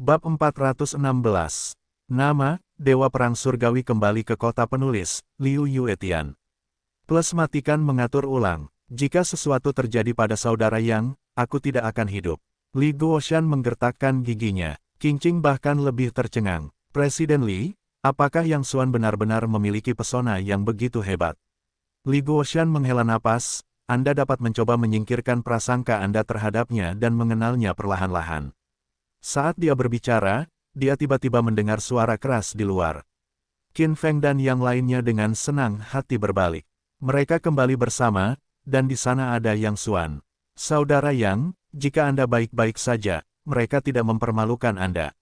Bab 416. Nama, Dewa Perang Surgawi kembali ke kota penulis, Liu Yuetian. Plus matikan mengatur ulang. Jika sesuatu terjadi pada saudara Yang, aku tidak akan hidup. Li Guoshan menggertakkan giginya. Qingqing bahkan lebih tercengang. Presiden Li, apakah Yang Xuan benar-benar memiliki pesona yang begitu hebat? Li Guoshan menghela napas, Anda dapat mencoba menyingkirkan prasangka Anda terhadapnya dan mengenalnya perlahan-lahan. Saat dia berbicara, dia tiba-tiba mendengar suara keras di luar. Qin Feng dan yang lainnya dengan senang hati berbalik. Mereka kembali bersama, dan di sana ada Yang Xuan. Saudara Yang, jika Anda baik-baik saja, mereka tidak mempermalukan Anda.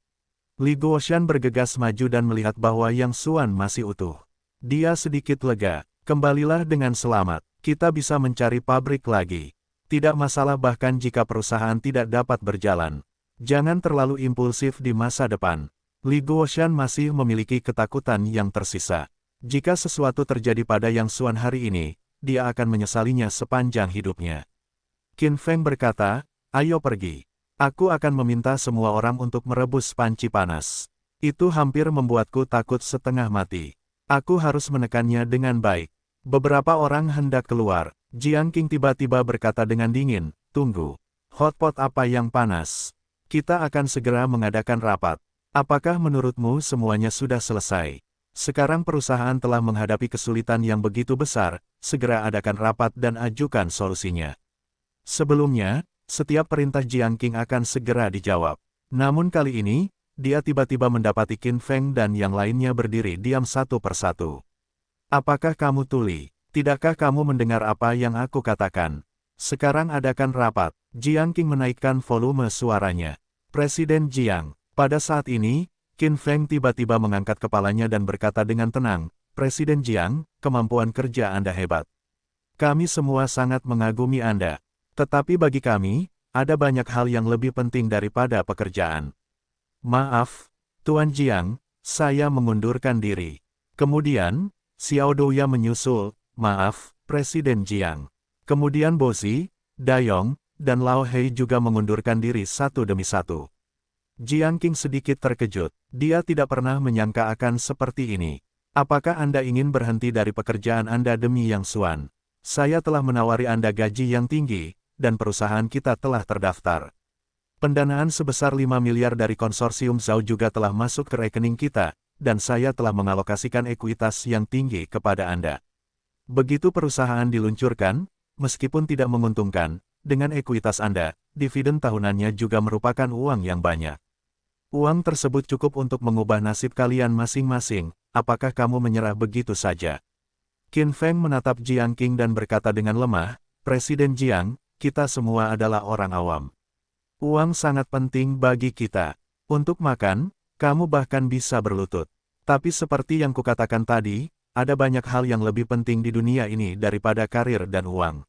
Li Guoshan bergegas maju dan melihat bahwa Yang Xuan masih utuh. Dia sedikit lega. Kembalilah dengan selamat, kita bisa mencari pabrik lagi. Tidak masalah bahkan jika perusahaan tidak dapat berjalan. Jangan terlalu impulsif di masa depan. Li Guoshan masih memiliki ketakutan yang tersisa. Jika sesuatu terjadi pada Yang Xuan hari ini, dia akan menyesalinya sepanjang hidupnya. Qin Feng berkata, ayo pergi. Aku akan meminta semua orang untuk merebus panci panas. Itu hampir membuatku takut setengah mati. Aku harus menekannya dengan baik. Beberapa orang hendak keluar. Jiang Qing tiba-tiba berkata dengan dingin, tunggu. Hotpot apa yang panas? Kita akan segera mengadakan rapat. Apakah menurutmu semuanya sudah selesai? Sekarang perusahaan telah menghadapi kesulitan yang begitu besar, segera adakan rapat dan ajukan solusinya. Sebelumnya, setiap perintah Jiang Qing akan segera dijawab. Namun kali ini, dia tiba-tiba mendapati Qin Feng dan yang lainnya berdiri diam satu persatu. Apakah kamu tuli? Tidakkah kamu mendengar apa yang aku katakan? Sekarang adakan rapat. Jiang Qing menaikkan volume suaranya. Presiden Jiang. Pada saat ini, Qin Feng tiba-tiba mengangkat kepalanya dan berkata dengan tenang, Presiden Jiang, kemampuan kerja Anda hebat. Kami semua sangat mengagumi Anda. Tetapi bagi kami, ada banyak hal yang lebih penting daripada pekerjaan. Maaf, Tuan Jiang, saya mengundurkan diri. Kemudian, Xiao Douya menyusul, maaf, Presiden Jiang. Kemudian Bozi, Dayong, dan Lao Hei juga mengundurkan diri satu demi satu. Jiang Qing sedikit terkejut. Dia tidak pernah menyangka akan seperti ini. Apakah Anda ingin berhenti dari pekerjaan Anda demi Yang Xuan? Saya telah menawari Anda gaji yang tinggi, dan perusahaan kita telah terdaftar. Pendanaan sebesar 5 miliar dari konsorsium Zhao juga telah masuk ke rekening kita, dan saya telah mengalokasikan ekuitas yang tinggi kepada Anda. Begitu perusahaan diluncurkan, meskipun tidak menguntungkan, dengan ekuitas Anda, dividen tahunannya juga merupakan uang yang banyak. Uang tersebut cukup untuk mengubah nasib kalian masing-masing, apakah kamu menyerah begitu saja? Qin Feng menatap Jiang Qing dan berkata dengan lemah, Presiden Jiang, kita semua adalah orang awam. Uang sangat penting bagi kita. Untuk makan, kamu bahkan bisa berlutut. Tapi seperti yang kukatakan tadi, ada banyak hal yang lebih penting di dunia ini daripada karir dan uang.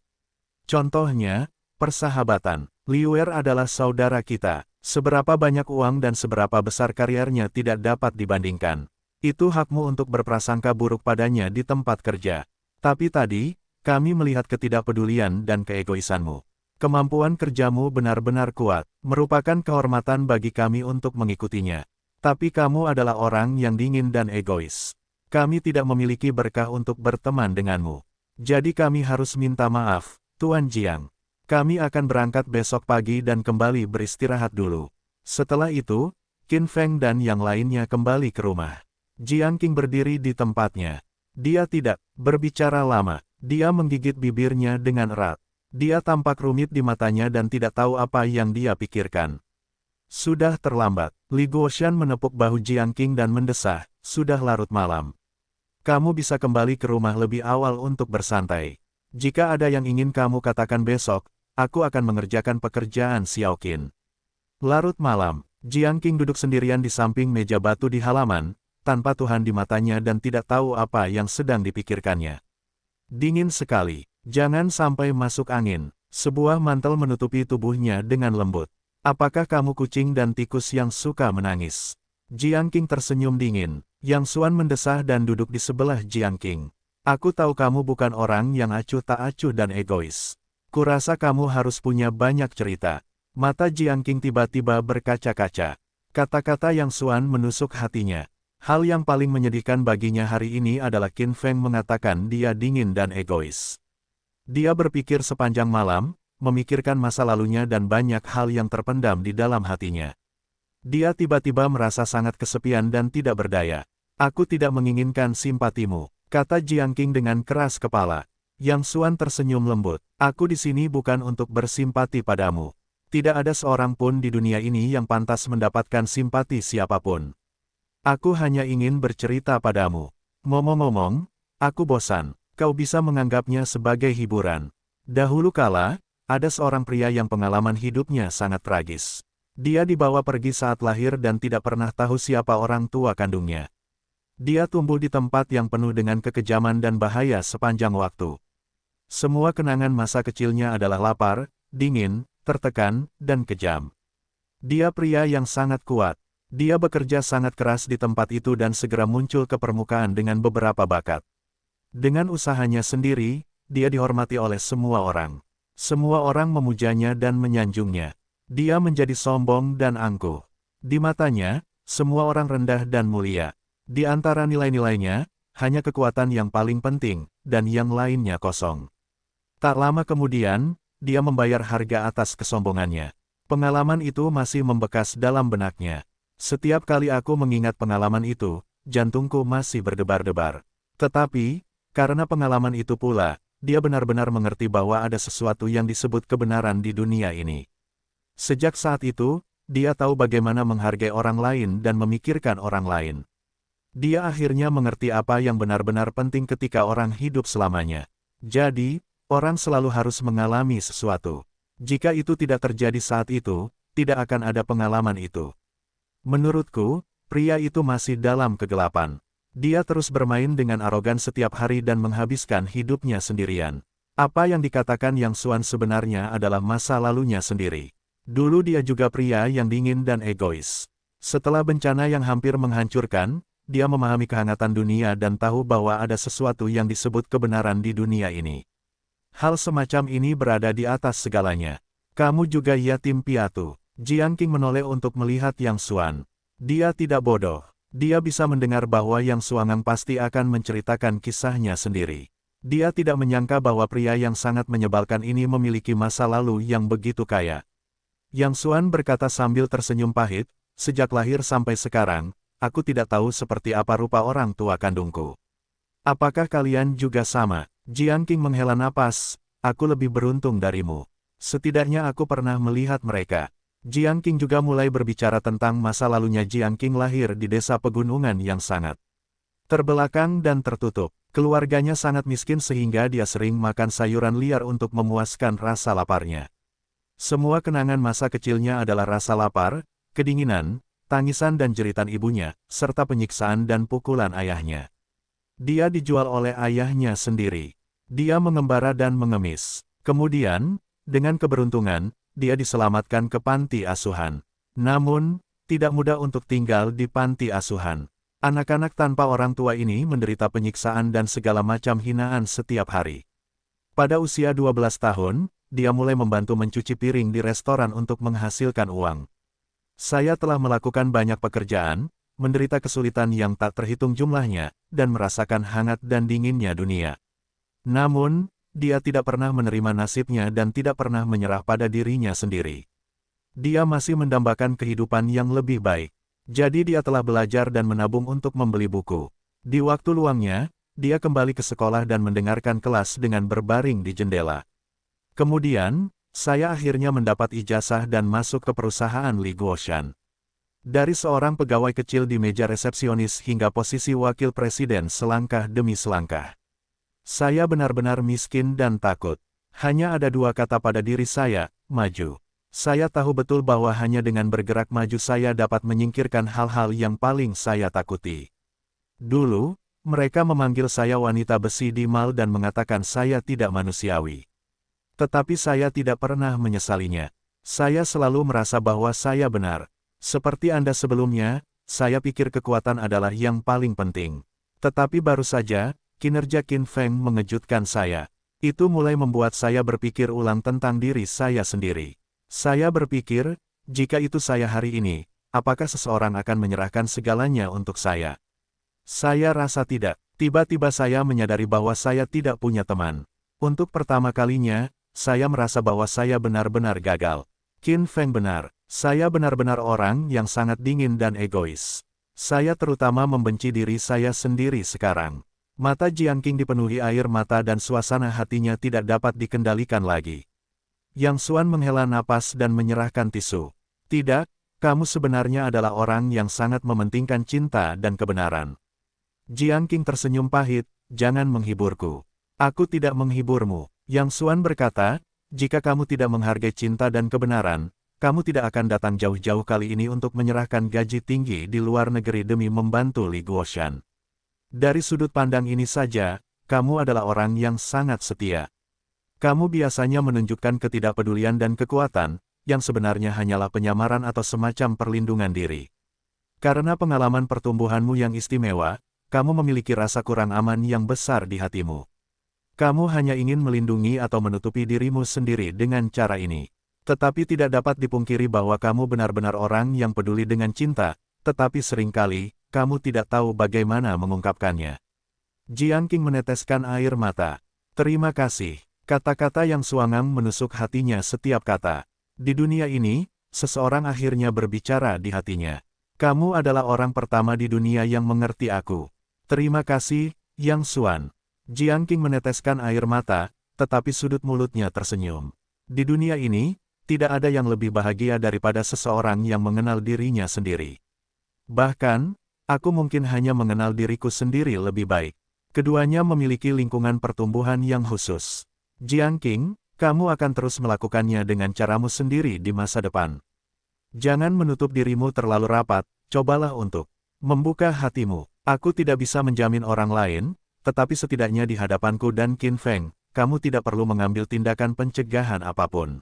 Contohnya, persahabatan. Liuer adalah saudara kita. Seberapa banyak uang dan seberapa besar karirnya tidak dapat dibandingkan. Itu hakmu untuk berprasangka buruk padanya di tempat kerja. Tapi tadi, kami melihat ketidakpedulian dan keegoisanmu. Kemampuan kerjamu benar-benar kuat, merupakan kehormatan bagi kami untuk mengikutinya. Tapi kamu adalah orang yang dingin dan egois. Kami tidak memiliki berkah untuk berteman denganmu. Jadi kami harus minta maaf, Tuan Jiang. Kami akan berangkat besok pagi dan kembali beristirahat dulu. Setelah itu, Qin Feng dan yang lainnya kembali ke rumah. Jiang Qing berdiri di tempatnya. Dia tidak berbicara lama. Dia menggigit bibirnya dengan erat. Dia tampak rumit di matanya dan tidak tahu apa yang dia pikirkan. Sudah terlambat. Li Guoshan menepuk bahu Jiang Qing dan mendesah, sudah larut malam. Kamu bisa kembali ke rumah lebih awal untuk bersantai. Jika ada yang ingin kamu katakan besok, aku akan mengerjakan pekerjaan Xiao Qin. Larut malam, Jiang Qing duduk sendirian di samping meja batu di halaman, tanpa Tuhan di matanya dan tidak tahu apa yang sedang dipikirkannya. Dingin sekali, jangan sampai masuk angin. Sebuah mantel menutupi tubuhnya dengan lembut. Apakah kamu kucing dan tikus yang suka menangis? Jiang Qing tersenyum dingin. Yang Xuan mendesah dan duduk di sebelah Jiang Qing. Aku tahu kamu bukan orang yang acuh tak acuh dan egois. Kurasa kamu harus punya banyak cerita. Mata Jiang Qing tiba-tiba berkaca-kaca. Kata-kata Yang Xuan menusuk hatinya. Hal yang paling menyedihkan baginya hari ini adalah Qin Feng mengatakan dia dingin dan egois. Dia berpikir sepanjang malam, memikirkan masa lalunya dan banyak hal yang terpendam di dalam hatinya. Dia tiba-tiba merasa sangat kesepian dan tidak berdaya. Aku tidak menginginkan simpatimu, kata Jiang Qing dengan keras kepala. Yang Xuan tersenyum lembut. Aku di sini bukan untuk bersimpati padamu. Tidak ada seorang pun di dunia ini yang pantas mendapatkan simpati siapapun. Aku hanya ingin bercerita padamu. Ngomong-ngomong, aku bosan. Kau bisa menganggapnya sebagai hiburan. Dahulu kala, ada seorang pria yang pengalaman hidupnya sangat tragis. Dia dibawa pergi saat lahir dan tidak pernah tahu siapa orang tua kandungnya. Dia tumbuh di tempat yang penuh dengan kekejaman dan bahaya sepanjang waktu. Semua kenangan masa kecilnya adalah lapar, dingin, tertekan, dan kejam. Dia pria yang sangat kuat. Dia bekerja sangat keras di tempat itu dan segera muncul ke permukaan dengan beberapa bakat. Dengan usahanya sendiri, dia dihormati oleh semua orang. Semua orang memujanya dan menyanjungnya. Dia menjadi sombong dan angkuh. Di matanya, semua orang rendah dan mulia. Di antara nilai-nilainya, hanya kekuatan yang paling penting, dan yang lainnya kosong. Tak lama kemudian, dia membayar harga atas kesombongannya. Pengalaman itu masih membekas dalam benaknya. Setiap kali aku mengingat pengalaman itu, jantungku masih berdebar-debar. Tetapi, karena pengalaman itu pula, dia benar-benar mengerti bahwa ada sesuatu yang disebut kebenaran di dunia ini. Sejak saat itu, dia tahu bagaimana menghargai orang lain dan memikirkan orang lain. Dia akhirnya mengerti apa yang benar-benar penting ketika orang hidup selamanya. Jadi, orang selalu harus mengalami sesuatu. Jika itu tidak terjadi saat itu, tidak akan ada pengalaman itu. Menurutku, pria itu masih dalam kegelapan. Dia terus bermain dengan arogan setiap hari dan menghabiskan hidupnya sendirian. Apa yang dikatakan Yang Xuan sebenarnya adalah masa lalunya sendiri. Dulu dia juga pria yang dingin dan egois. Setelah bencana yang hampir menghancurkan, dia memahami kehangatan dunia dan tahu bahwa ada sesuatu yang disebut kebenaran di dunia ini. Hal semacam ini berada di atas segalanya. Kamu juga yatim piatu. Jiang Qing menoleh untuk melihat Yang Xuan. Dia tidak bodoh. Dia bisa mendengar bahwa Yang Xuan pasti akan menceritakan kisahnya sendiri. Dia tidak menyangka bahwa pria yang sangat menyebalkan ini memiliki masa lalu yang begitu kaya. Yang Xuan berkata sambil tersenyum pahit, sejak lahir sampai sekarang, aku tidak tahu seperti apa rupa orang tua kandungku. Apakah kalian juga sama? Jiang Qing menghela napas, aku lebih beruntung darimu. Setidaknya aku pernah melihat mereka. Jiang Qing juga mulai berbicara tentang masa lalunya. Jiang Qing lahir di desa pegunungan yang sangat terbelakang dan tertutup. Keluarganya sangat miskin sehingga dia sering makan sayuran liar untuk memuaskan rasa laparnya. Semua kenangan masa kecilnya adalah rasa lapar, kedinginan, tangisan dan jeritan ibunya, serta penyiksaan dan pukulan ayahnya. Dia dijual oleh ayahnya sendiri. Dia mengembara dan mengemis. Kemudian, dengan keberuntungan, dia diselamatkan ke panti asuhan. Namun, tidak mudah untuk tinggal di panti asuhan. Anak-anak tanpa orang tua ini menderita penyiksaan dan segala macam hinaan setiap hari. Pada usia 12 tahun, dia mulai membantu mencuci piring di restoran untuk menghasilkan uang. Saya telah melakukan banyak pekerjaan, menderita kesulitan yang tak terhitung jumlahnya, dan merasakan hangat dan dinginnya dunia. Namun, dia tidak pernah menerima nasibnya dan tidak pernah menyerah pada dirinya sendiri. Dia masih mendambakan kehidupan yang lebih baik. Jadi dia telah belajar dan menabung untuk membeli buku. Di waktu luangnya, dia kembali ke sekolah dan mendengarkan kelas dengan berbaring di jendela. Kemudian, saya akhirnya mendapat ijazah dan masuk ke perusahaan Li Guoshan. Dari seorang pegawai kecil di meja resepsionis hingga posisi wakil presiden selangkah demi selangkah. Saya benar-benar miskin dan takut. Hanya ada dua kata pada diri saya, maju. Saya tahu betul bahwa hanya dengan bergerak maju saya dapat menyingkirkan hal-hal yang paling saya takuti. Dulu, mereka memanggil saya wanita besi di mal dan mengatakan saya tidak manusiawi. Tetapi saya tidak pernah menyesalinya. Saya selalu merasa bahwa saya benar. Seperti Anda sebelumnya, saya pikir kekuatan adalah yang paling penting. Tetapi baru saja, kinerja Qin Feng mengejutkan saya. Itu mulai membuat saya berpikir ulang tentang diri saya sendiri. Saya berpikir, jika itu saya hari ini, apakah seseorang akan menyerahkan segalanya untuk saya? Saya rasa tidak. Tiba-tiba saya menyadari bahwa saya tidak punya teman. Untuk pertama kalinya, saya merasa bahwa saya benar-benar gagal. Qin Feng benar. Saya benar-benar orang yang sangat dingin dan egois. Saya terutama membenci diri saya sendiri sekarang. Mata Jiang Qing dipenuhi air mata dan suasana hatinya tidak dapat dikendalikan lagi. Yang Xuan menghela napas dan menyerahkan tisu. Tidak, kamu sebenarnya adalah orang yang sangat mementingkan cinta dan kebenaran. Jiang Qing tersenyum pahit, jangan menghiburku. Aku tidak menghiburmu. Yang Xuan berkata, jika kamu tidak menghargai cinta dan kebenaran, kamu tidak akan datang jauh-jauh kali ini untuk menyerahkan gaji tinggi di luar negeri demi membantu Li Guoshan. Dari sudut pandang ini saja, kamu adalah orang yang sangat setia. Kamu biasanya menunjukkan ketidakpedulian dan kekuatan, yang sebenarnya hanyalah penyamaran atau semacam perlindungan diri. Karena pengalaman pertumbuhanmu yang istimewa, kamu memiliki rasa kurang aman yang besar di hatimu. Kamu hanya ingin melindungi atau menutupi dirimu sendiri dengan cara ini. Tetapi tidak dapat dipungkiri bahwa kamu benar-benar orang yang peduli dengan cinta, tetapi seringkali, kamu tidak tahu bagaimana mengungkapkannya. Jiang Qing meneteskan air mata. Terima kasih. Kata-kata yang suangang menusuk hatinya setiap kata. Di dunia ini, seseorang akhirnya berbicara di hatinya. Kamu adalah orang pertama di dunia yang mengerti aku. Terima kasih, Yang Xuan. Jiang Qing meneteskan air mata, tetapi sudut mulutnya tersenyum. Di dunia ini, tidak ada yang lebih bahagia daripada seseorang yang mengenal dirinya sendiri. Bahkan, aku mungkin hanya mengenal diriku sendiri lebih baik. Keduanya memiliki lingkungan pertumbuhan yang khusus. Jiang Qing, kamu akan terus melakukannya dengan caramu sendiri di masa depan. Jangan menutup dirimu terlalu rapat, cobalah untuk membuka hatimu. Aku tidak bisa menjamin orang lain, tetapi setidaknya di hadapanku dan Qin Feng, kamu tidak perlu mengambil tindakan pencegahan apapun.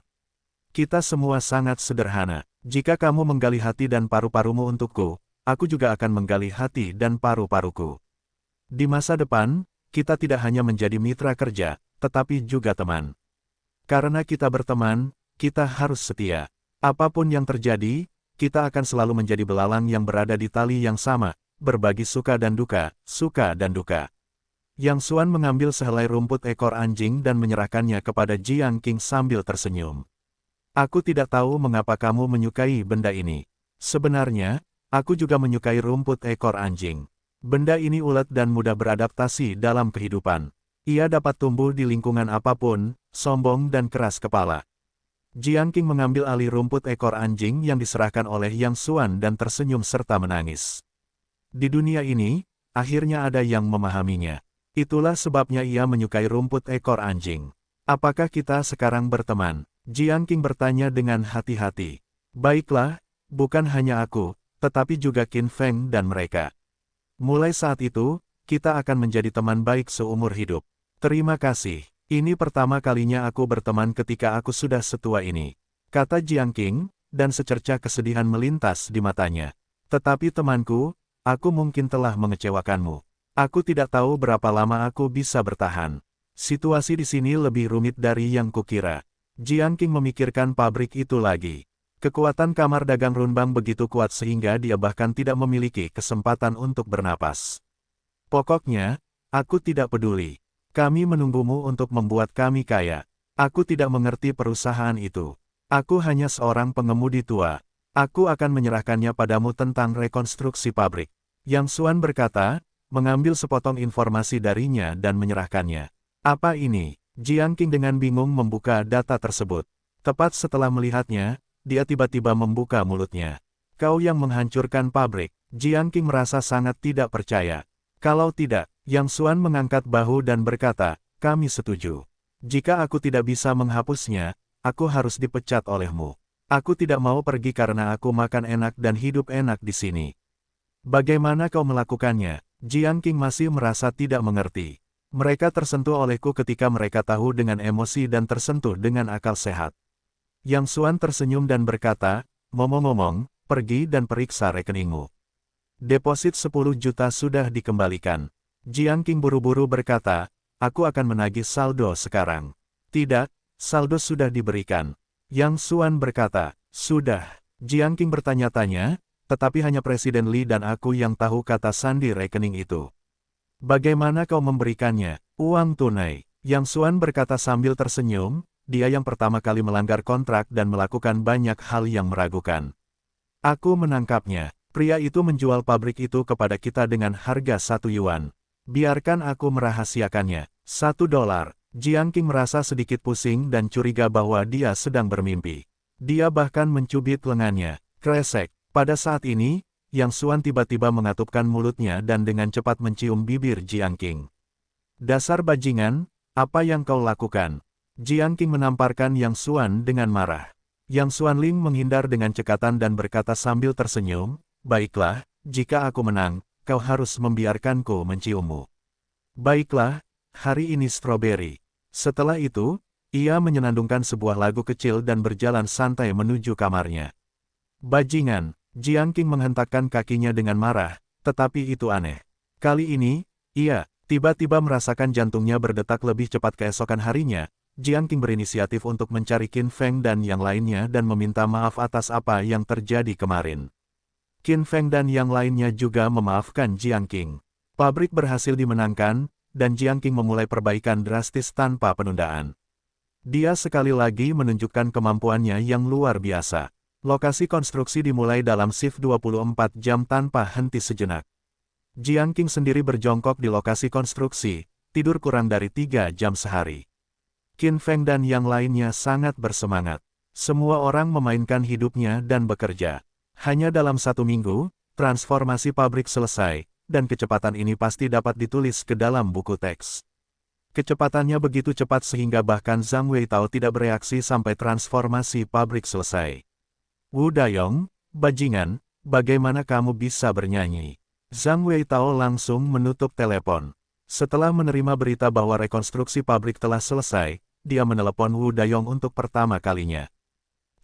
Kita semua sangat sederhana. Jika kamu menggali hati dan paru-parumu untukku, aku juga akan menggali hati dan paru-paruku. Di masa depan, kita tidak hanya menjadi mitra kerja, tetapi juga teman. Karena kita berteman, kita harus setia. Apapun yang terjadi, kita akan selalu menjadi belalang yang berada di tali yang sama, berbagi suka dan duka, suka dan duka. Yang Xuan mengambil sehelai rumput ekor anjing dan menyerahkannya kepada Jiang Qing sambil tersenyum. Aku tidak tahu mengapa kamu menyukai benda ini. Sebenarnya, aku juga menyukai rumput ekor anjing. Benda ini ulet dan mudah beradaptasi dalam kehidupan. Ia dapat tumbuh di lingkungan apapun, sombong dan keras kepala. Jiang Qing mengambil alih rumput ekor anjing yang diserahkan oleh Yang Xuan dan tersenyum serta menangis. Di dunia ini, akhirnya ada yang memahaminya. Itulah sebabnya ia menyukai rumput ekor anjing. Apakah kita sekarang berteman? Jiang Qing bertanya dengan hati-hati. Baiklah, bukan hanya aku, tetapi juga Qin Feng dan mereka. Mulai saat itu, kita akan menjadi teman baik seumur hidup. Terima kasih. Ini pertama kalinya aku berteman ketika aku sudah setua ini, kata Jiang Qing, dan secercah kesedihan melintas di matanya. Tetapi temanku, aku mungkin telah mengecewakanmu. Aku tidak tahu berapa lama aku bisa bertahan. Situasi di sini lebih rumit dari yang kukira. Jiang Qing memikirkan pabrik itu lagi. Kekuatan kamar dagang Runbang begitu kuat sehingga dia bahkan tidak memiliki kesempatan untuk bernapas. Pokoknya, aku tidak peduli. Kami menunggumu untuk membuat kami kaya. Aku tidak mengerti perusahaan itu. Aku hanya seorang pengemudi tua. Aku akan menyerahkannya padamu tentang rekonstruksi pabrik. Yang Xuan berkata, mengambil sepotong informasi darinya dan menyerahkannya. Apa ini? Jiang Qing dengan bingung membuka data tersebut. Tepat setelah melihatnya, dia tiba-tiba membuka mulutnya. Kau yang menghancurkan pabrik. Jiang Qing merasa sangat tidak percaya. Kalau tidak, Yang Xuan mengangkat bahu dan berkata, kami setuju. Jika aku tidak bisa menghapusnya, aku harus dipecat olehmu. Aku tidak mau pergi karena aku makan enak dan hidup enak di sini. Bagaimana kau melakukannya? Jiang Qing masih merasa tidak mengerti. Mereka tersentuh olehku ketika mereka tahu dengan emosi dan tersentuh dengan akal sehat. Yang Xuan tersenyum dan berkata, ngomong-ngomong, pergi dan periksa rekeningmu. Deposit 10 juta sudah dikembalikan. Jiang Qing buru-buru berkata, aku akan menagih saldo sekarang. Tidak, saldo sudah diberikan. Yang Xuan berkata, sudah. Jiang Qing bertanya-tanya, tetapi hanya Presiden Li dan aku yang tahu kata sandi rekening itu. Bagaimana kau memberikannya? Uang tunai. Yang Xuan berkata sambil tersenyum, dia yang pertama kali melanggar kontrak dan melakukan banyak hal yang meragukan. Aku menangkapnya. Pria itu menjual pabrik itu kepada kita dengan harga 1 yuan. Biarkan aku merahasiakannya. 1 dolar. Jiang Qing merasa sedikit pusing dan curiga bahwa dia sedang bermimpi. Dia bahkan mencubit lengannya. Kresek. Pada saat ini, Yang Xuan tiba-tiba mengatupkan mulutnya dan dengan cepat mencium bibir Jiang Qing. Dasar bajingan, apa yang kau lakukan? Jiang Qing menamparkan Yang Xuan dengan marah. Yang Xuan Ling menghindar dengan cekatan dan berkata sambil tersenyum, baiklah, jika aku menang, kau harus membiarkanku menciummu. Baiklah, hari ini strawberry. Setelah itu, ia menyenandungkan sebuah lagu kecil dan berjalan santai menuju kamarnya. Bajingan, Jiang Qing menghentakkan kakinya dengan marah, tetapi itu aneh. Kali ini, ia tiba-tiba merasakan jantungnya berdetak lebih cepat keesokan harinya. Jiang Qing berinisiatif untuk mencari Qin Feng dan yang lainnya dan meminta maaf atas apa yang terjadi kemarin. Qin Feng dan yang lainnya juga memaafkan Jiang Qing. Pabrik berhasil dimenangkan, dan Jiang Qing memulai perbaikan drastis tanpa penundaan. Dia sekali lagi menunjukkan kemampuannya yang luar biasa. Lokasi konstruksi dimulai dalam shift 24 jam tanpa henti sejenak. Jiang Qing sendiri berjongkok di lokasi konstruksi, tidur kurang dari 3 jam sehari. Qin Feng dan yang lainnya sangat bersemangat. Semua orang memainkan hidupnya dan bekerja. Hanya dalam 1 minggu, transformasi pabrik selesai, dan kecepatan ini pasti dapat ditulis ke dalam buku teks. Kecepatannya begitu cepat sehingga bahkan Zhang Weitao tidak bereaksi sampai transformasi pabrik selesai. Wu Dayong, bajingan, bagaimana kamu bisa bernyanyi? Zhang Weitao langsung menutup telepon. Setelah menerima berita bahwa rekonstruksi pabrik telah selesai, dia menelepon Wu Dayong untuk pertama kalinya.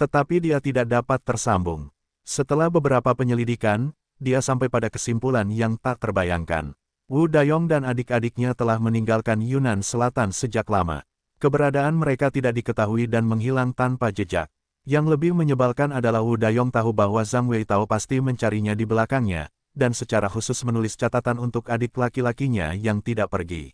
Tetapi dia tidak dapat tersambung. Setelah beberapa penyelidikan, dia sampai pada kesimpulan yang tak terbayangkan. Wu Dayong dan adik-adiknya telah meninggalkan Yunnan Selatan sejak lama. Keberadaan mereka tidak diketahui dan menghilang tanpa jejak. Yang lebih menyebalkan adalah Wu Dayong tahu bahwa Zhang Weitao pasti mencarinya di belakangnya, dan secara khusus menulis catatan untuk adik laki-lakinya yang tidak pergi.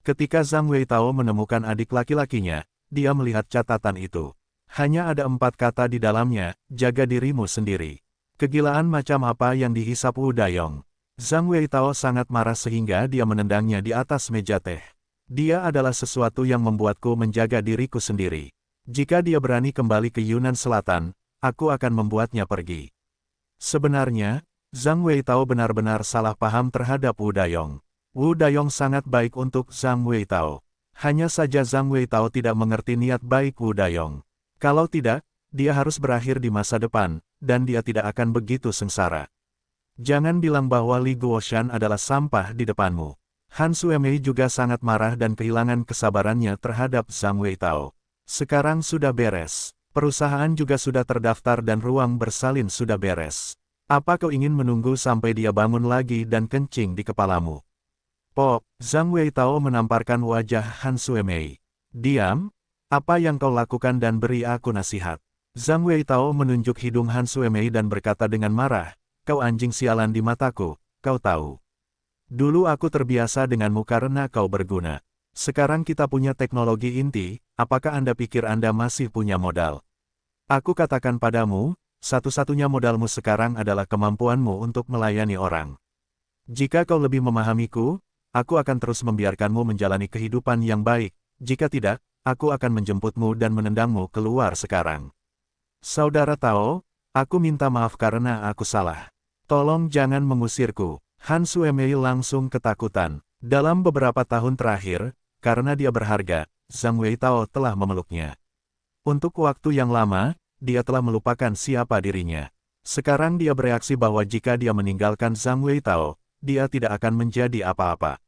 Ketika Zhang Weitao menemukan adik laki-lakinya, dia melihat catatan itu. Hanya ada 4 kata di dalamnya, jaga dirimu sendiri. Kegilaan macam apa yang dihisap Wu Dayong? Zhang Weitao sangat marah sehingga dia menendangnya di atas meja teh. Dia adalah sesuatu yang membuatku menjaga diriku sendiri. Jika dia berani kembali ke Yunnan Selatan, aku akan membuatnya pergi. Sebenarnya, Zhang Weitao benar-benar salah paham terhadap Wu Dayong. Wu Dayong sangat baik untuk Zhang Weitao. Hanya saja Zhang Weitao tidak mengerti niat baik Wu Dayong. Kalau tidak, dia harus berakhir di masa depan, dan dia tidak akan begitu sengsara. Jangan bilang bahwa Li Guoshan adalah sampah di depanmu. Han Suemei juga sangat marah dan kehilangan kesabarannya terhadap Zhang Weitao. Sekarang sudah beres. Perusahaan juga sudah terdaftar dan ruang bersalin sudah beres. Apa kau ingin menunggu sampai dia bangun lagi dan kencing di kepalamu? Pop, Zhang Weitao menamparkan wajah Han Suemei. Diam, apa yang kau lakukan dan beri aku nasihat. Zhang Weitao menunjuk hidung Han Suemei dan berkata dengan marah, kau anjing sialan di mataku, kau tahu. Dulu aku terbiasa denganmu karena kau berguna. Sekarang kita punya teknologi inti, apakah Anda pikir Anda masih punya modal? Aku katakan padamu, satu-satunya modalmu sekarang adalah kemampuanmu untuk melayani orang. Jika kau lebih memahamiku, aku akan terus membiarkanmu menjalani kehidupan yang baik, jika tidak, aku akan menjemputmu dan menendangmu keluar sekarang. Saudara Tao, aku minta maaf karena aku salah. Tolong jangan mengusirku. Han Suemei langsung ketakutan. Dalam beberapa tahun terakhir, karena dia berharga, Zhang Weitao telah memeluknya. Untuk waktu yang lama, dia telah melupakan siapa dirinya. Sekarang dia bereaksi bahwa jika dia meninggalkan Zhang Weitao, dia tidak akan menjadi apa-apa.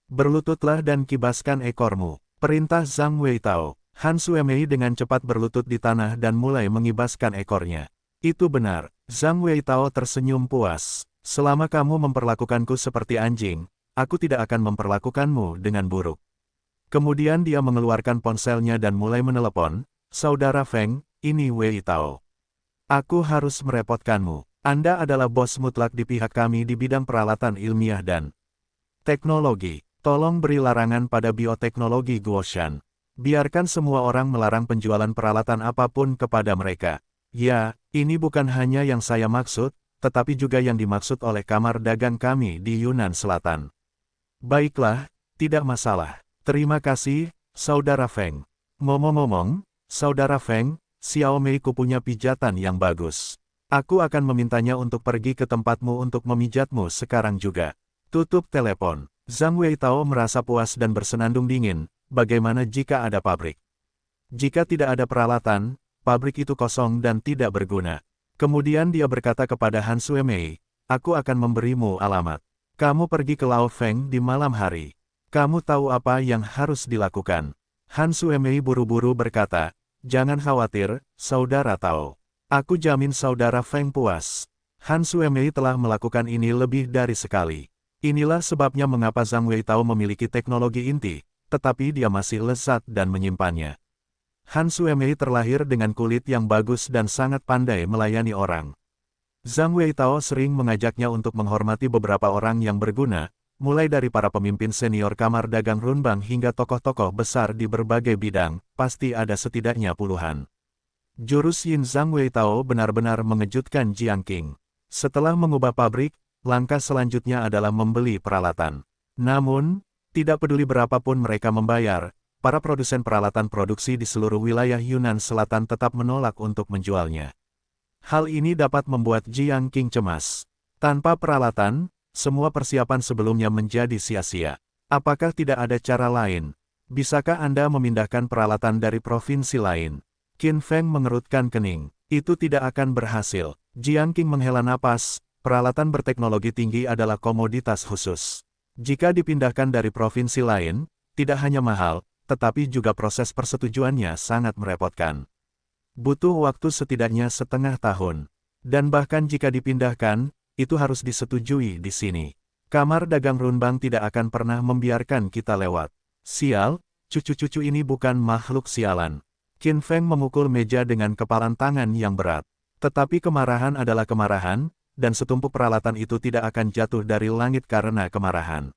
Berlututlah dan kibaskan ekormu. Perintah Zhang Weitao. Han Suemei dengan cepat berlutut di tanah dan mulai mengibaskan ekornya. Itu benar, Zhang Weitao tersenyum puas. Selama kamu memperlakukanku seperti anjing, aku tidak akan memperlakukanmu dengan buruk. Kemudian dia mengeluarkan ponselnya dan mulai menelepon, Saudara Feng, ini Weitao. Aku harus merepotkanmu. Anda adalah bos mutlak di pihak kami di bidang peralatan ilmiah dan teknologi. Tolong beri larangan pada bioteknologi Guoshan. Biarkan semua orang melarang penjualan peralatan apapun kepada mereka. Ya, ini bukan hanya yang saya maksud, tetapi juga yang dimaksud oleh kamar dagang kami di Yunnan Selatan. Baiklah, tidak masalah. Terima kasih, Saudara Feng. Ngomong-ngomong, Saudara Feng, Xiaomei ku punya pijatan yang bagus. Aku akan memintanya untuk pergi ke tempatmu untuk memijatmu sekarang juga. Tutup telepon. Zhang Weitao merasa puas dan bersenandung dingin. Bagaimana jika ada pabrik? Jika tidak ada peralatan, pabrik itu kosong dan tidak berguna. Kemudian dia berkata kepada Han Suemei, aku akan memberimu alamat. Kamu pergi ke Lao Feng di malam hari. Kamu tahu apa yang harus dilakukan. Han Suemei buru-buru berkata, jangan khawatir, Saudara Tao. Aku jamin Saudara Feng puas. Han Suemei telah melakukan ini lebih dari sekali. Inilah sebabnya mengapa Zhang Weitao memiliki teknologi inti, tetapi dia masih lezat dan menyimpannya. Han Suemei terlahir dengan kulit yang bagus dan sangat pandai melayani orang. Zhang Weitao sering mengajaknya untuk menghormati beberapa orang yang berguna, mulai dari para pemimpin senior kamar dagang Runbang hingga tokoh-tokoh besar di berbagai bidang, pasti ada setidaknya puluhan. Jurus Yin Zhang Weitao benar-benar mengejutkan Jiang Qing. Setelah mengubah pabrik, langkah selanjutnya adalah membeli peralatan. Namun, tidak peduli berapapun mereka membayar, para produsen peralatan produksi di seluruh wilayah Yunnan Selatan tetap menolak untuk menjualnya. Hal ini dapat membuat Jiang Qing cemas. Tanpa peralatan, semua persiapan sebelumnya menjadi sia-sia. Apakah tidak ada cara lain? Bisakah Anda memindahkan peralatan dari provinsi lain? Qin Feng mengerutkan kening. Itu tidak akan berhasil. Jiang Qing menghela napas, peralatan berteknologi tinggi adalah komoditas khusus. Jika dipindahkan dari provinsi lain, tidak hanya mahal, tetapi juga proses persetujuannya sangat merepotkan. Butuh waktu setidaknya setengah tahun. Dan bahkan jika dipindahkan, itu harus disetujui di sini. Kamar dagang Runbang tidak akan pernah membiarkan kita lewat. Sial, cucu-cucu ini bukan makhluk sialan. Qin Feng memukul meja dengan kepalan tangan yang berat. Tetapi kemarahan adalah kemarahan, dan setumpuk peralatan itu tidak akan jatuh dari langit karena kemarahan.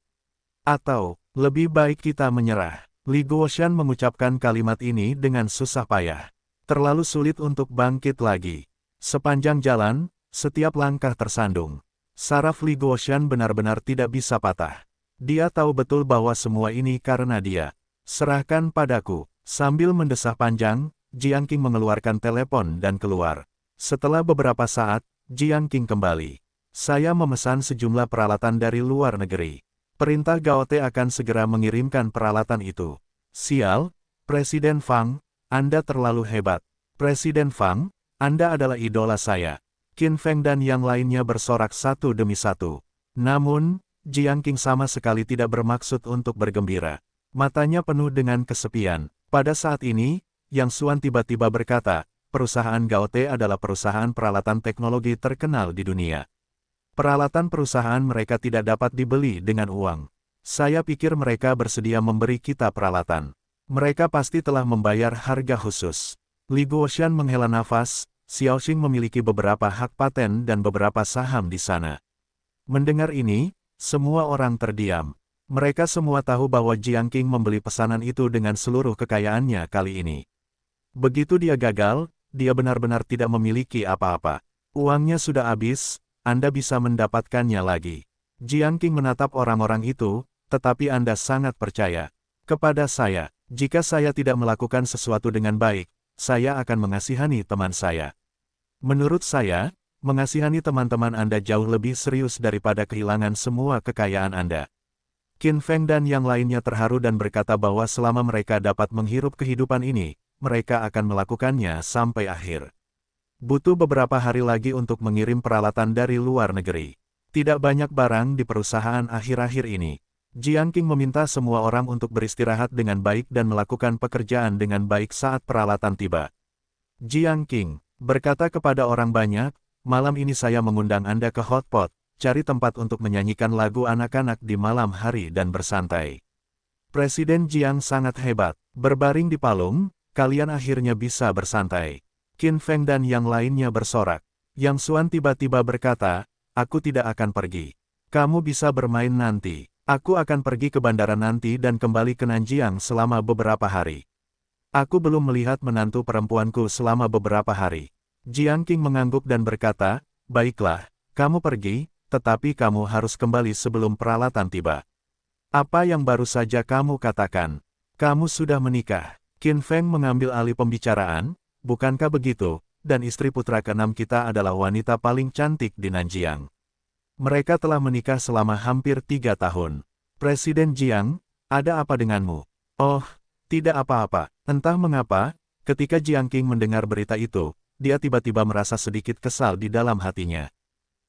Atau, lebih baik kita menyerah. Li Guoshan mengucapkan kalimat ini dengan susah payah. Terlalu sulit untuk bangkit lagi. Sepanjang jalan, setiap langkah tersandung. Saraf Li Guoshan benar-benar tidak bisa patah. Dia tahu betul bahwa semua ini karena dia. Serahkan padaku. Sambil mendesah panjang, Jiang Qing mengeluarkan telepon dan keluar. Setelah beberapa saat, Jiang Qing kembali. Saya memesan sejumlah peralatan dari luar negeri. Perintah Gaote akan segera mengirimkan peralatan itu. Sial, Presiden Fang, Anda terlalu hebat. Presiden Fang, Anda adalah idola saya. Qin Feng dan yang lainnya bersorak satu demi satu. Namun, Jiang Qing sama sekali tidak bermaksud untuk bergembira. Matanya penuh dengan kesepian. Pada saat ini, Yang Xuan tiba-tiba berkata, perusahaan Gaote adalah perusahaan peralatan teknologi terkenal di dunia. Peralatan perusahaan mereka tidak dapat dibeli dengan uang. Saya pikir mereka bersedia memberi kita peralatan. Mereka pasti telah membayar harga khusus. Li Guoshan menghela nafas, Xiaoxing memiliki beberapa hak paten dan beberapa saham di sana. Mendengar ini, semua orang terdiam. Mereka semua tahu bahwa Jiang Qing membeli pesanan itu dengan seluruh kekayaannya kali ini. Begitu dia gagal, dia benar-benar tidak memiliki apa-apa. Uangnya sudah habis, Anda bisa mendapatkannya lagi. Jiang Qing menatap orang-orang itu, tetapi Anda sangat percaya kepada saya. Jika saya tidak melakukan sesuatu dengan baik, saya akan mengasihani teman saya. Menurut saya, mengasihani teman-teman Anda jauh lebih serius daripada kehilangan semua kekayaan Anda. Qin Feng dan yang lainnya terharu dan berkata bahwa selama mereka dapat menghirup kehidupan ini, mereka akan melakukannya sampai akhir. Butuh beberapa hari lagi untuk mengirim peralatan dari luar negeri. Tidak banyak barang di perusahaan akhir-akhir ini. Jiang Qing meminta semua orang untuk beristirahat dengan baik dan melakukan pekerjaan dengan baik saat peralatan tiba. Jiang Qing berkata kepada orang banyak, malam ini saya mengundang Anda ke hotpot. Cari tempat untuk menyanyikan lagu anak-anak di malam hari dan bersantai. Presiden Jiang sangat hebat. Berbaring di palung, kalian akhirnya bisa bersantai. Qin Feng dan yang lainnya bersorak. Yang Xuan tiba-tiba berkata, aku tidak akan pergi. Kamu bisa bermain nanti. Aku akan pergi ke bandara nanti dan kembali ke Nanjiang selama beberapa hari. Aku belum melihat menantu perempuanku selama beberapa hari. Jiang Qing mengangguk dan berkata, baiklah, kamu pergi, tetapi kamu harus kembali sebelum peralatan tiba. Apa yang baru saja kamu katakan? Kamu sudah menikah. Qin Feng mengambil alih pembicaraan, bukankah begitu, dan istri putra keenam kita adalah wanita paling cantik di Nanjiang. Mereka telah menikah selama hampir 3 tahun. Presiden Jiang, ada apa denganmu? Oh, tidak apa-apa. Entah mengapa, ketika Jiang Qing mendengar berita itu, dia tiba-tiba merasa sedikit kesal di dalam hatinya.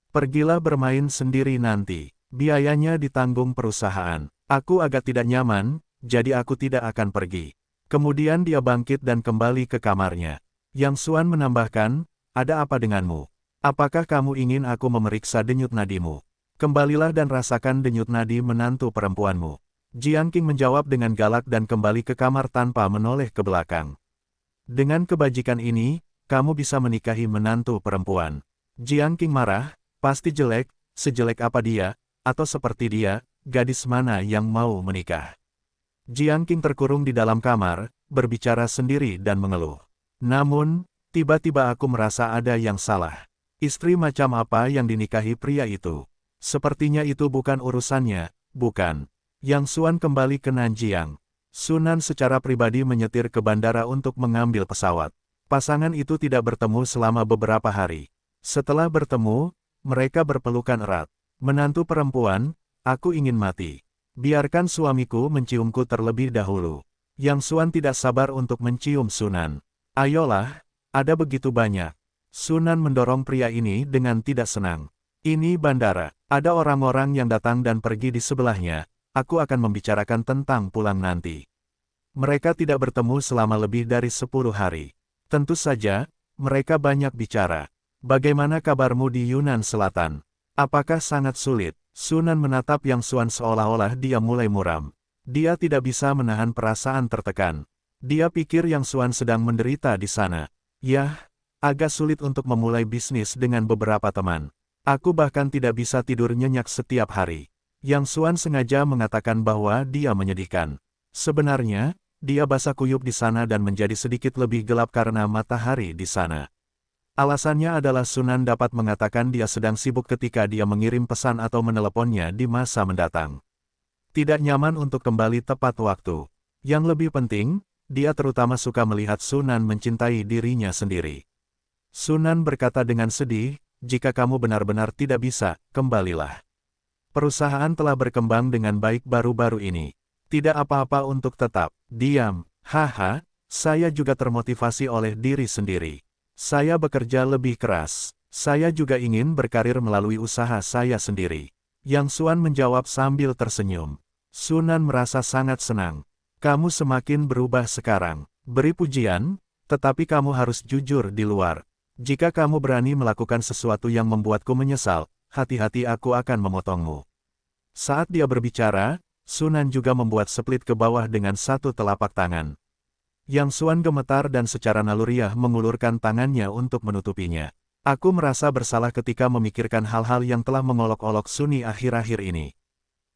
Pergilah bermain sendiri nanti. Biayanya ditanggung perusahaan. Aku agak tidak nyaman, jadi aku tidak akan pergi. Kemudian dia bangkit dan kembali ke kamarnya. Yang Xuan menambahkan, ada apa denganmu? Apakah kamu ingin aku memeriksa denyut nadimu? Kembalilah dan rasakan denyut nadi menantu perempuanmu. Jiang Qing menjawab dengan galak dan kembali ke kamar tanpa menoleh ke belakang. Dengan kebajikan ini, kamu bisa menikahi menantu perempuan. Jiang Qing marah, pasti jelek, sejelek apa dia, atau seperti dia, gadis mana yang mau menikah. Jiang Qing terkurung di dalam kamar, berbicara sendiri dan mengeluh. Namun, tiba-tiba aku merasa ada yang salah. Istri macam apa yang dinikahi pria itu? Sepertinya itu bukan urusannya, bukan. Yang Xuan kembali ke Nanjiang. Sunan secara pribadi menyetir ke bandara untuk mengambil pesawat. Pasangan itu tidak bertemu selama beberapa hari. Setelah bertemu, mereka berpelukan erat. Menantu perempuan, aku ingin mati. Biarkan suamiku menciumku terlebih dahulu. Yang Xuan tidak sabar untuk mencium Sunan. Ayolah, ada begitu banyak. Sunan mendorong pria ini dengan tidak senang. Ini bandara, ada orang-orang yang datang dan pergi di sebelahnya, aku akan membicarakan tentang pulang nanti. Mereka tidak bertemu selama lebih dari 10 hari. Tentu saja, mereka banyak bicara. Bagaimana kabarmu di Yunnan Selatan? Apakah sangat sulit? Sunan menatap Yang Xuan seolah-olah dia mulai muram. Dia tidak bisa menahan perasaan tertekan. Dia pikir Yang Xuan sedang menderita di sana. Yah, agak sulit untuk memulai bisnis dengan beberapa teman. Aku bahkan tidak bisa tidur nyenyak setiap hari. Yang Xuan sengaja mengatakan bahwa dia menyedihkan. Sebenarnya, dia basah kuyup di sana dan menjadi sedikit lebih gelap karena matahari di sana. Alasannya adalah Sunan dapat mengatakan dia sedang sibuk ketika dia mengirim pesan atau meneleponnya di masa mendatang. Tidak nyaman untuk kembali tepat waktu. Yang lebih penting, dia terutama suka melihat Sunan mencintai dirinya sendiri. Sunan berkata dengan sedih, jika kamu benar-benar tidak bisa, kembalilah. Perusahaan telah berkembang dengan baik baru-baru ini. Tidak apa-apa untuk tetap diam. Haha, saya juga termotivasi oleh diri sendiri. Saya bekerja lebih keras. Saya juga ingin berkarir melalui usaha saya sendiri. Yang Xuan menjawab sambil tersenyum. Sunan merasa sangat senang. Kamu semakin berubah sekarang. Beri pujian, tetapi kamu harus jujur di luar. Jika kamu berani melakukan sesuatu yang membuatku menyesal, hati-hati aku akan memotongmu. Saat dia berbicara, Sunan juga membuat split ke bawah dengan satu telapak tangan. Yang Xuan gemetar dan secara naluriah mengulurkan tangannya untuk menutupinya. Aku merasa bersalah ketika memikirkan hal-hal yang telah mengolok-olok Suni akhir-akhir ini.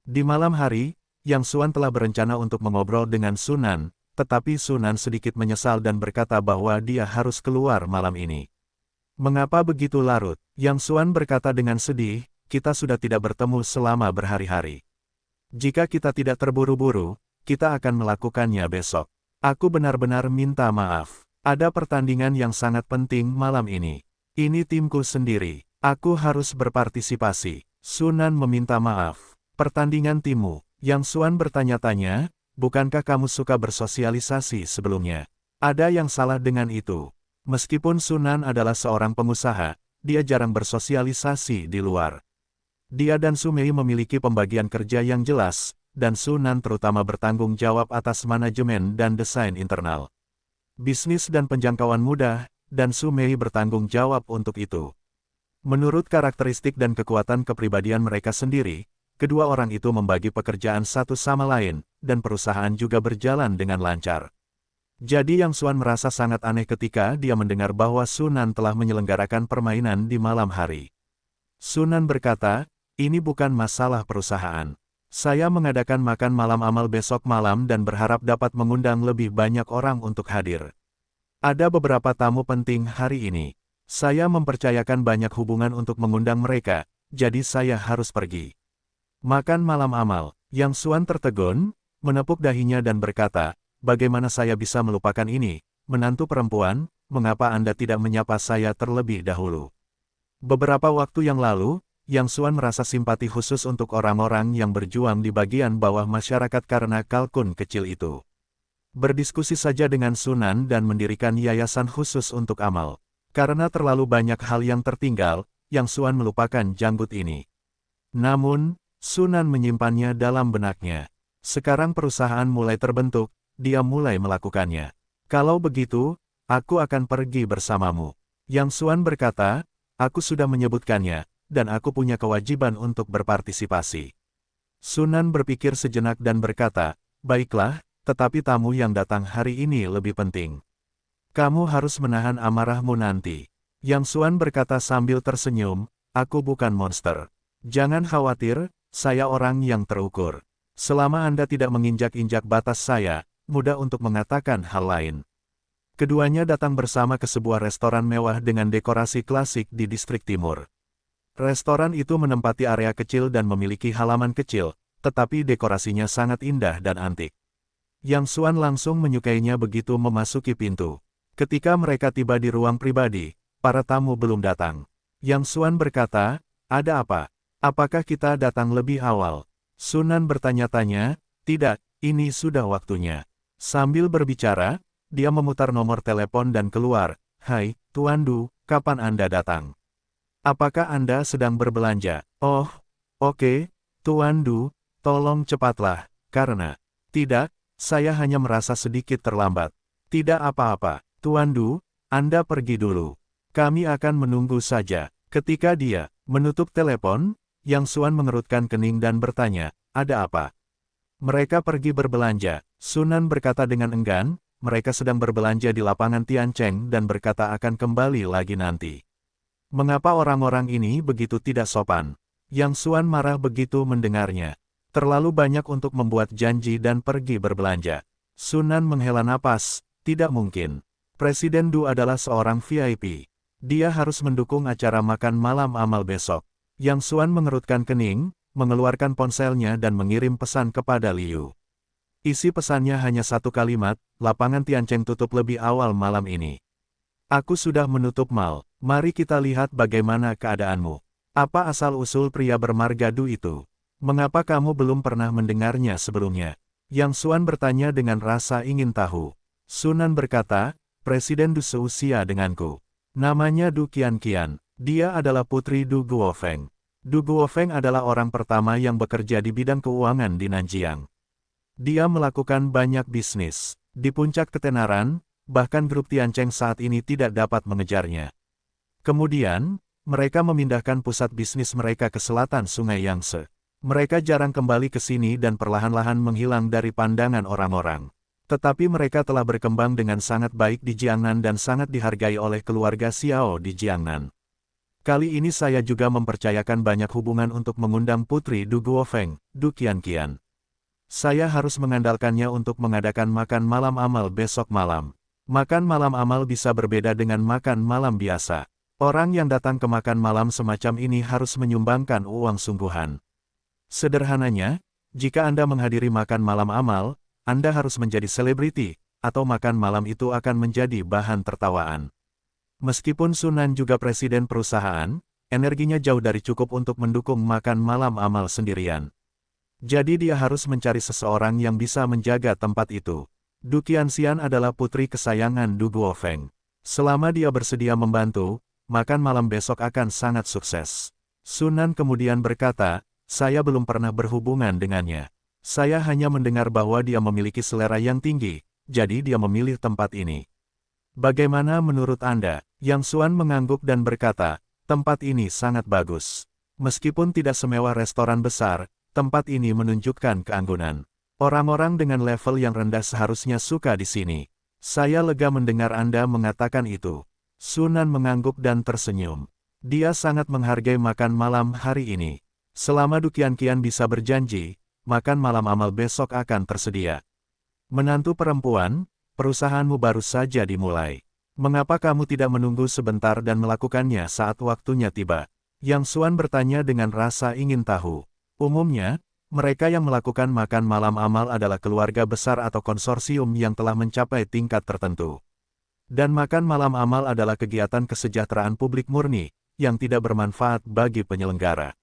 Di malam hari, Yang Xuan telah berencana untuk mengobrol dengan Sunan, tetapi Sunan sedikit menyesal dan berkata bahwa dia harus keluar malam ini. Mengapa begitu larut? Yang Xuan berkata dengan sedih, kita sudah tidak bertemu selama berhari-hari. Jika kita tidak terburu-buru, kita akan melakukannya besok. Aku benar-benar minta maaf. Ada pertandingan yang sangat penting malam ini. Ini timku sendiri. Aku harus berpartisipasi. Sunan meminta maaf. Pertandingan timmu. Yang Xuan bertanya-tanya, bukankah kamu suka bersosialisasi sebelumnya? Ada yang salah dengan itu. Meskipun Sunan adalah seorang pengusaha, dia jarang bersosialisasi di luar. Dia dan Sumei memiliki pembagian kerja yang jelas, dan Sunan terutama bertanggung jawab atas manajemen dan desain internal. Bisnis dan penjangkauan mudah, dan Sumei bertanggung jawab untuk itu. Menurut karakteristik dan kekuatan kepribadian mereka sendiri, kedua orang itu membagi pekerjaan satu sama lain, dan perusahaan juga berjalan dengan lancar. Jadi Yang Xuan merasa sangat aneh ketika dia mendengar bahwa Sunan telah menyelenggarakan permainan di malam hari. Sunan berkata, ini bukan masalah perusahaan. Saya mengadakan makan malam amal besok malam dan berharap dapat mengundang lebih banyak orang untuk hadir. Ada beberapa tamu penting hari ini. Saya mempercayakan banyak hubungan untuk mengundang mereka, jadi saya harus pergi. Makan malam amal. Yang Xuan tertegun, menepuk dahinya dan berkata, bagaimana saya bisa melupakan ini, menantu perempuan, mengapa Anda tidak menyapa saya terlebih dahulu? Beberapa waktu yang lalu, Yang Xuan merasa simpati khusus untuk orang-orang yang berjuang di bagian bawah masyarakat karena kalkun kecil itu. Berdiskusi saja dengan Sunan dan mendirikan yayasan khusus untuk amal. Karena terlalu banyak hal yang tertinggal, Yang Xuan melupakan janggut ini. Namun, Sunan menyimpannya dalam benaknya. Sekarang perusahaan mulai terbentuk, dia mulai melakukannya. Kalau begitu, aku akan pergi bersamamu. Yang Xuan berkata, aku sudah menyebutkannya, dan aku punya kewajiban untuk berpartisipasi. Sunan berpikir sejenak dan berkata, baiklah, tetapi tamu yang datang hari ini lebih penting. Kamu harus menahan amarahmu nanti. Yang Xuan berkata sambil tersenyum, aku bukan monster. Jangan khawatir, saya orang yang terukur. Selama Anda tidak menginjak-injak batas saya, mudah untuk mengatakan hal lain. Keduanya datang bersama ke sebuah restoran mewah dengan dekorasi klasik di distrik timur. Restoran itu menempati area kecil dan memiliki halaman kecil, tetapi dekorasinya sangat indah dan antik. Yang Xuan langsung menyukainya begitu memasuki pintu. Ketika mereka tiba di ruang pribadi, para tamu belum datang. Yang Xuan berkata, ada apa? Apakah kita datang lebih awal? Sunan bertanya-tanya, tidak, ini sudah waktunya. Sambil berbicara, dia memutar nomor telepon dan keluar, hai, Tuan Du, kapan Anda datang? Apakah Anda sedang berbelanja? Oh, oke, Tuan Du, tolong cepatlah, karena, tidak, saya hanya merasa sedikit terlambat. Tidak apa-apa. Tuan Du, Anda pergi dulu. Kami akan menunggu saja. Ketika dia menutup telepon, Yang Xuan mengerutkan kening dan bertanya, ada apa? Mereka pergi berbelanja. Sunan berkata dengan enggan, mereka sedang berbelanja di lapangan Tiancheng dan berkata akan kembali lagi nanti. Mengapa orang-orang ini begitu tidak sopan? Yang Xuan marah begitu mendengarnya. Terlalu banyak untuk membuat janji dan pergi berbelanja. Sunan menghela napas, tidak mungkin. Presiden Du adalah seorang VIP. Dia harus mendukung acara makan malam amal besok. Yang Xuan mengerutkan kening, mengeluarkan ponselnya dan mengirim pesan kepada Liu. Isi pesannya hanya satu kalimat, lapangan Tiancheng tutup lebih awal malam ini. Aku sudah menutup mal, mari kita lihat bagaimana keadaanmu. Apa asal-usul pria bermarga Du itu? Mengapa kamu belum pernah mendengarnya sebelumnya? Yang Xuan bertanya dengan rasa ingin tahu. Sunan berkata, Presiden Du seusia denganku. Namanya Du Qianqian. Dia adalah putri Du Guofeng. Du Guofeng adalah orang pertama yang bekerja di bidang keuangan di Nanjiang. Dia melakukan banyak bisnis. Di puncak ketenaran, bahkan grup Tiancheng saat ini tidak dapat mengejarnya. Kemudian, mereka memindahkan pusat bisnis mereka ke selatan Sungai Yangtze. Mereka jarang kembali ke sini dan perlahan-lahan menghilang dari pandangan orang-orang. Tetapi mereka telah berkembang dengan sangat baik di Jiangnan dan sangat dihargai oleh keluarga Xiao di Jiangnan. Kali ini saya juga mempercayakan banyak hubungan untuk mengundang putri Du Guofeng, Du Qianqian. Saya harus mengandalkannya untuk mengadakan makan malam amal besok malam. Makan malam amal bisa berbeda dengan makan malam biasa. Orang yang datang ke makan malam semacam ini harus menyumbangkan uang sungguhan. Sederhananya, jika Anda menghadiri makan malam amal, Anda harus menjadi selebriti, atau makan malam itu akan menjadi bahan tertawaan. Meskipun Sunan juga presiden perusahaan, energinya jauh dari cukup untuk mendukung makan malam amal sendirian. Jadi dia harus mencari seseorang yang bisa menjaga tempat itu. Du Qianxian adalah putri kesayangan Du Guofeng. Selama dia bersedia membantu, makan malam besok akan sangat sukses. Sunan kemudian berkata, saya belum pernah berhubungan dengannya. Saya hanya mendengar bahwa dia memiliki selera yang tinggi, jadi dia memilih tempat ini. Bagaimana menurut Anda? Yang Xuan mengangguk dan berkata, tempat ini sangat bagus. Meskipun tidak semewah restoran besar, tempat ini menunjukkan keanggunan. Orang-orang dengan level yang rendah seharusnya suka di sini. Saya lega mendengar Anda mengatakan itu. Sunan mengangguk dan tersenyum. Dia sangat menghargai makan malam hari ini. Selama Dukian Qian bisa berjanji, makan malam amal besok akan tersedia. Menantu perempuan, perusahaanmu baru saja dimulai. Mengapa kamu tidak menunggu sebentar dan melakukannya saat waktunya tiba? Yang Xuan bertanya dengan rasa ingin tahu. Umumnya, mereka yang melakukan makan malam amal adalah keluarga besar atau konsorsium yang telah mencapai tingkat tertentu. Dan makan malam amal adalah kegiatan kesejahteraan publik murni, yang tidak bermanfaat bagi penyelenggara.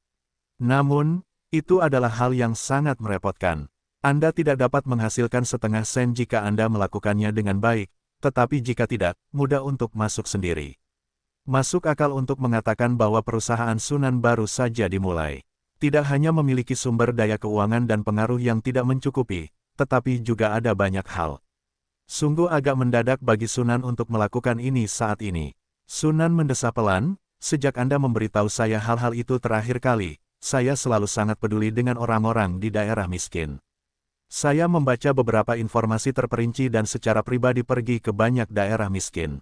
Namun, itu adalah hal yang sangat merepotkan. Anda tidak dapat menghasilkan setengah sen jika Anda melakukannya dengan baik, tetapi jika tidak, mudah untuk masuk sendiri. Masuk akal untuk mengatakan bahwa perusahaan Sunan baru saja dimulai. Tidak hanya memiliki sumber daya keuangan dan pengaruh yang tidak mencukupi, tetapi juga ada banyak hal. Sungguh agak mendadak bagi Sunan untuk melakukan ini saat ini. Sunan mendesah pelan, sejak Anda memberitahu saya hal-hal itu terakhir kali, saya selalu sangat peduli dengan orang-orang di daerah miskin. Saya membaca beberapa informasi terperinci dan secara pribadi pergi ke banyak daerah miskin.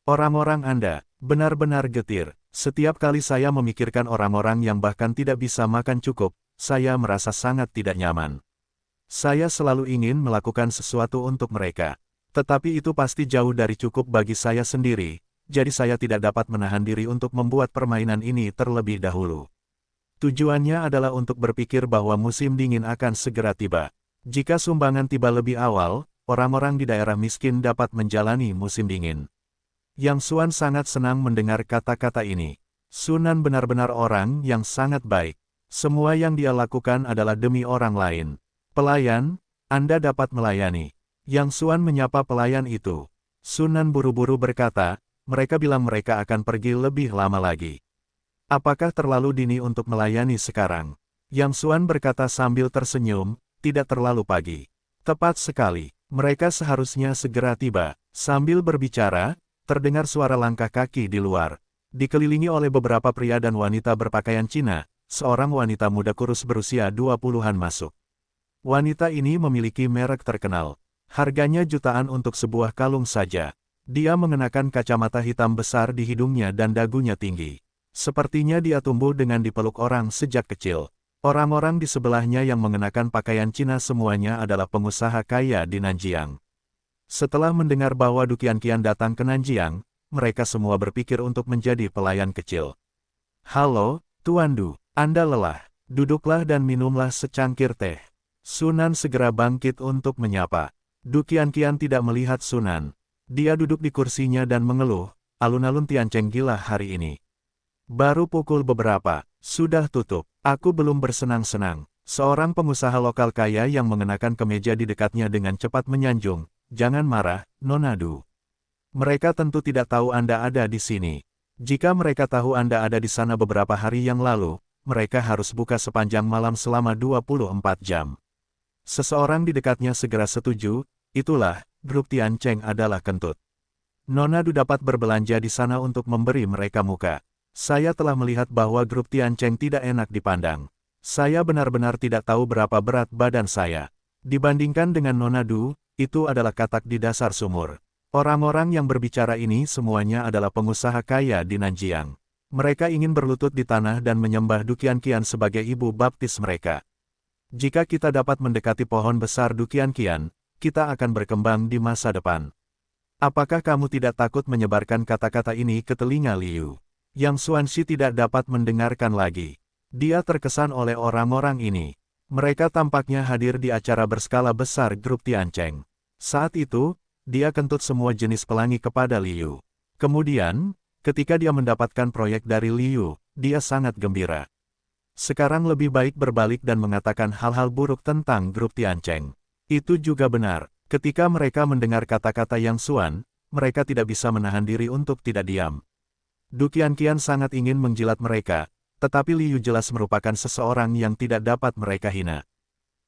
Orang-orang Anda benar-benar getir. Setiap kali saya memikirkan orang-orang yang bahkan tidak bisa makan cukup, saya merasa sangat tidak nyaman. Saya selalu ingin melakukan sesuatu untuk mereka. Tetapi itu pasti jauh dari cukup bagi saya sendiri, jadi saya tidak dapat menahan diri untuk membuat permainan ini terlebih dahulu. Tujuannya adalah untuk berpikir bahwa musim dingin akan segera tiba. Jika sumbangan tiba lebih awal, orang-orang di daerah miskin dapat menjalani musim dingin. Yang Xuan sangat senang mendengar kata-kata ini. Sunan benar-benar orang yang sangat baik. Semua yang dia lakukan adalah demi orang lain. Pelayan, Anda dapat melayani. Yang Xuan menyapa pelayan itu. Sunan buru-buru berkata, mereka bilang mereka akan pergi lebih lama lagi. Apakah terlalu dini untuk melayani sekarang? Yang Xuan berkata sambil tersenyum, tidak terlalu pagi. Tepat sekali, mereka seharusnya segera tiba. Sambil berbicara, terdengar suara langkah kaki di luar. Dikelilingi oleh beberapa pria dan wanita berpakaian Cina, seorang wanita muda kurus berusia 20-an masuk. Wanita ini memiliki merek terkenal. Harganya jutaan untuk sebuah kalung saja. Dia mengenakan kacamata hitam besar di hidungnya dan dagunya tinggi. Sepertinya dia tumbuh dengan dipeluk orang sejak kecil. Orang-orang di sebelahnya yang mengenakan pakaian Cina semuanya adalah pengusaha kaya di Nanjiang. Setelah mendengar bahwa Dukian Qian datang ke Nanjiang, mereka semua berpikir untuk menjadi pelayan kecil. Halo, Tuan Du, Anda lelah. Duduklah dan minumlah secangkir teh. Sunan segera bangkit untuk menyapa. Dukian Qian tidak melihat Sunan. Dia duduk di kursinya dan mengeluh, alun-alun Tiancheng gila hari ini. Baru pukul beberapa, sudah tutup. Aku belum bersenang-senang. Seorang pengusaha lokal kaya yang mengenakan kemeja di dekatnya dengan cepat menyanjung. Jangan marah, Nona Du. Mereka tentu tidak tahu Anda ada di sini. Jika mereka tahu Anda ada di sana beberapa hari yang lalu, mereka harus buka sepanjang malam selama 24 jam. Seseorang di dekatnya segera setuju, itulah, grup Tiancheng adalah kentut. Nona Du dapat berbelanja di sana untuk memberi mereka muka. Saya telah melihat bahwa grup Tiancheng tidak enak dipandang. Saya benar-benar tidak tahu berapa berat badan saya. Dibandingkan dengan Nona Du, itu adalah katak di dasar sumur. Orang-orang yang berbicara ini semuanya adalah pengusaha kaya di Nanjiang. Mereka ingin berlutut di tanah dan menyembah Dukian Qian sebagai ibu baptis mereka. Jika kita dapat mendekati pohon besar Dukian Qian, kita akan berkembang di masa depan. Apakah kamu tidak takut menyebarkan kata-kata ini ke telinga Liu? Yang Xuanxi tidak dapat mendengarkan lagi. Dia terkesan oleh orang-orang ini. Mereka tampaknya hadir di acara berskala besar grup Tiancheng. Saat itu, dia kentut semua jenis pelangi kepada Liu. Kemudian, ketika dia mendapatkan proyek dari Liu, dia sangat gembira. Sekarang lebih baik berbalik dan mengatakan hal-hal buruk tentang grup Tiancheng. Itu juga benar, ketika mereka mendengar kata-kata Yang Xuan, mereka tidak bisa menahan diri untuk tidak diam. Dukian Qian sangat ingin menjilat mereka, tetapi Liu jelas merupakan seseorang yang tidak dapat mereka hina.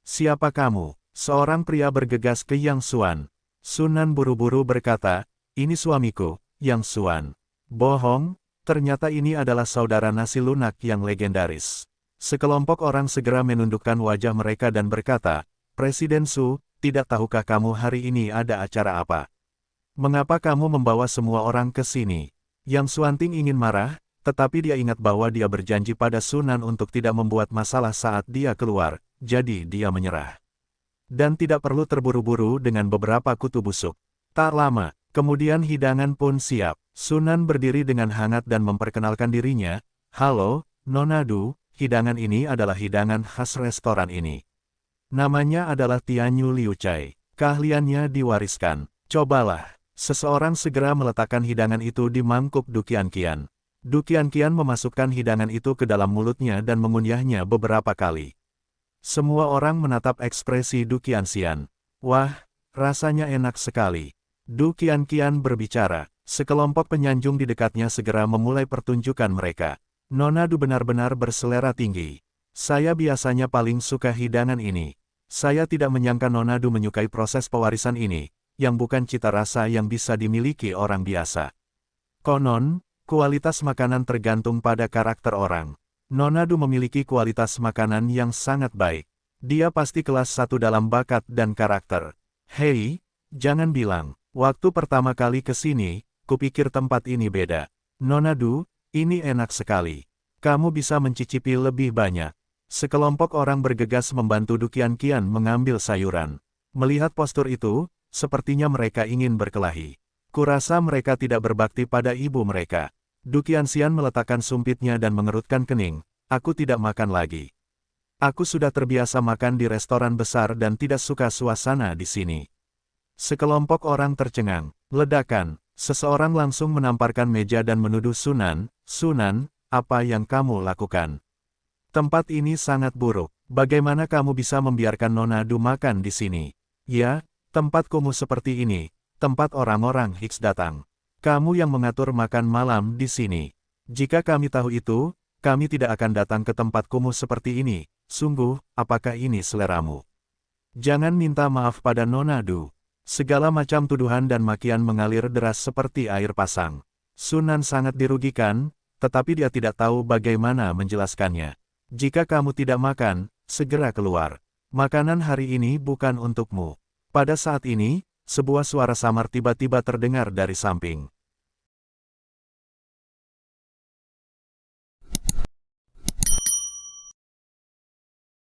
Siapa kamu? Seorang pria bergegas ke Yang Xuan. Sunan buru-buru berkata, ini suamiku, Yang Xuan. Bohong, ternyata ini adalah saudara nasi lunak yang legendaris. Sekelompok orang segera menundukkan wajah mereka dan berkata, Presiden Su, tidak tahukah kamu hari ini ada acara apa? Mengapa kamu membawa semua orang ke sini? Yang Xuanting ingin marah, tetapi dia ingat bahwa dia berjanji pada Sunan untuk tidak membuat masalah saat dia keluar, jadi dia menyerah. Dan tidak perlu terburu-buru dengan beberapa kutu busuk. Tak lama, kemudian hidangan pun siap. Sunan berdiri dengan hangat dan memperkenalkan dirinya. Halo, Nona Du, hidangan ini adalah hidangan khas restoran ini. Namanya adalah Tianyu Liu Cai. Keahliannya diwariskan. Cobalah. Seseorang segera meletakkan hidangan itu di mangkuk Du Qianqian. Du Qianqian memasukkan hidangan itu ke dalam mulutnya dan mengunyahnya beberapa kali. Semua orang menatap ekspresi Du Qianqian. Wah, rasanya enak sekali. Du Qianqian berbicara. Sekelompok penyanjung di dekatnya segera memulai pertunjukan mereka. Nona Du benar-benar berselera tinggi. Saya biasanya paling suka hidangan ini. Saya tidak menyangka Nona Du menyukai proses pewarisan ini, yang bukan cita rasa yang bisa dimiliki orang biasa. Konon, kualitas makanan tergantung pada karakter orang. Nona Du memiliki kualitas makanan yang sangat baik. Dia pasti kelas 1 dalam bakat dan karakter. Hei, jangan bilang, waktu pertama kali ke sini, kupikir tempat ini beda. Nona Du, ini enak sekali. Kamu bisa mencicipi lebih banyak. Sekelompok orang bergegas membantu Du Qianqian mengambil sayuran. Melihat postur itu, sepertinya mereka ingin berkelahi. Kurasa mereka tidak berbakti pada ibu mereka. Du Qianqian meletakkan sumpitnya dan mengerutkan kening. Aku tidak makan lagi. Aku sudah terbiasa makan di restoran besar dan tidak suka suasana di sini. Sekelompok orang tercengang. Ledakan. Seseorang langsung menamparkan meja dan menuduh Sunan. Sunan, apa yang kamu lakukan? Tempat ini sangat buruk. Bagaimana kamu bisa membiarkan Nona Du makan di sini? Ya, tempat kumuh seperti ini. Tempat orang-orang Hiks datang. Kamu yang mengatur makan malam di sini. Jika kami tahu itu, kami tidak akan datang ke tempat kumuh seperti ini. Sungguh, apakah ini seleramu? Jangan minta maaf pada Nona Du. Segala macam tuduhan dan makian mengalir deras seperti air pasang. Sunan sangat dirugikan, tetapi dia tidak tahu bagaimana menjelaskannya. Jika kamu tidak makan, segera keluar. Makanan hari ini bukan untukmu. Pada saat ini, sebuah suara samar tiba-tiba terdengar dari samping.